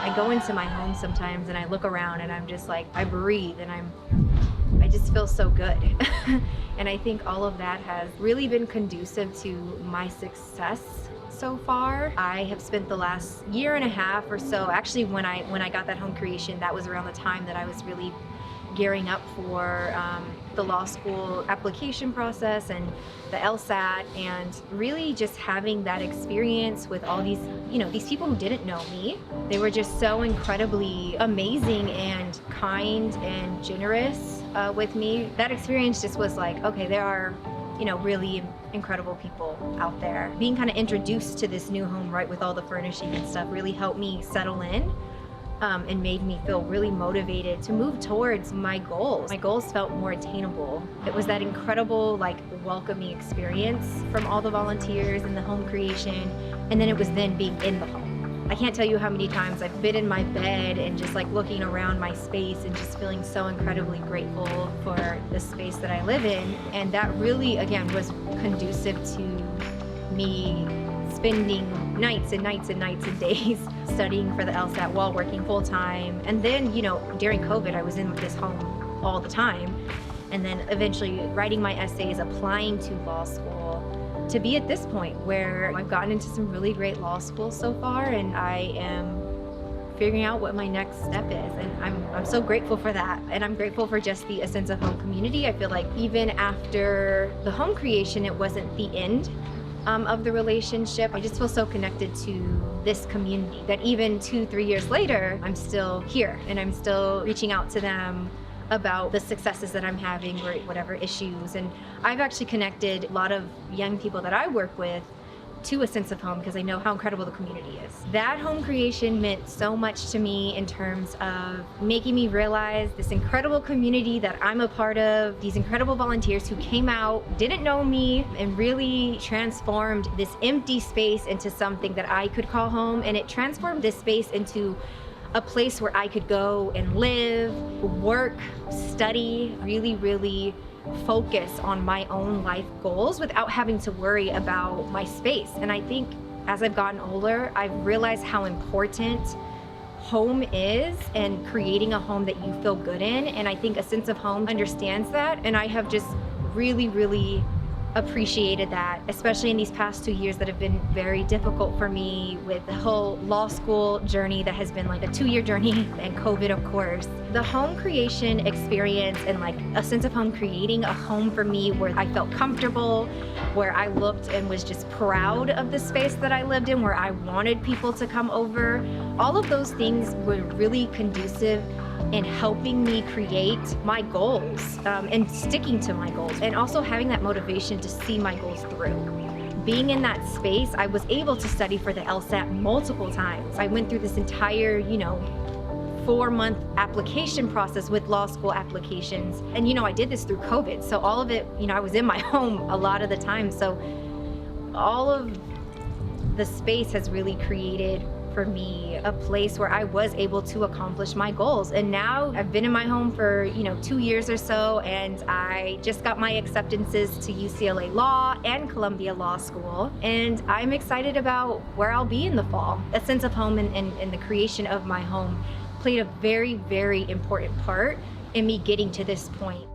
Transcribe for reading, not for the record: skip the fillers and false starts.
I go into my home sometimes and I look around and I'm just like, I breathe and I just feel so good. And I think all of that has really been conducive to my success so far. I have spent the last year and a half or so, actually when I got that home creation, that was around the time that I was really gearing up for the law school application process and the LSAT, and really just having that experience with all these, these people who didn't know me. They were just so incredibly amazing and kind and generous with me. That experience just was like, okay, there are really incredible people out there. Being kind of introduced to this new home, right, with all the furnishing and stuff, really helped me settle in. And made me feel really motivated to move towards my goals. My goals felt more attainable. It was that incredible, welcoming experience from all the volunteers and the home creation, and then it was then being in the home. I can't tell you how many times I've been in my bed and just looking around my space and just feeling so incredibly grateful for the space that I live in, and that really, again, was conducive to me spending nights and nights and nights and days studying for the LSAT while working full time. And then, during COVID, I was in this home all the time. And then eventually writing my essays, applying to law school, to be at this point where I've gotten into some really great law schools so far, and I am figuring out what my next step is. And I'm so grateful for that. And I'm grateful for just the A Sense of Home community. I feel like even after the home creation, it wasn't the end of the relationship. I just feel so connected to this community that even 2-3 years later, I'm still here and I'm still reaching out to them about the successes that I'm having or whatever issues. And I've actually connected a lot of young people that I work with to A Sense of Home because I know how incredible the community is. That home creation meant so much to me in terms of making me realize this incredible community that I'm a part of, these incredible volunteers who came out, didn't know me, and really transformed this empty space into something that I could call home. And it transformed this space into a place where I could go and live, work, study, really focus on my own life goals without having to worry about my space. And I think as I've gotten older, I've realized how important home is and creating a home that you feel good in. And I think A Sense of Home understands that. And I have just really appreciated that, especially in these past 2 years that have been very difficult for me with the whole law school journey that has been like a 2-year journey, and COVID, of course. The home creation experience and A Sense of Home creating a home for me where I felt comfortable, where I looked and was just proud of the space that I lived in, where I wanted people to come over. All of those things were really conducive in helping me create my goals and sticking to my goals, and also having that motivation to see my goals through. Being in that space, I was able to study for the LSAT multiple times. I went through this entire, 4-month application process with law school applications. And I did this through COVID. So all of it, I was in my home a lot of the time. So all of the space has really created for me a place where I was able to accomplish my goals. And now I've been in my home for 2 years or so, and I just got my acceptances to UCLA Law and Columbia Law School, and I'm excited about where I'll be in the fall. A Sense of Home and the creation of my home played a very important part in me getting to this point.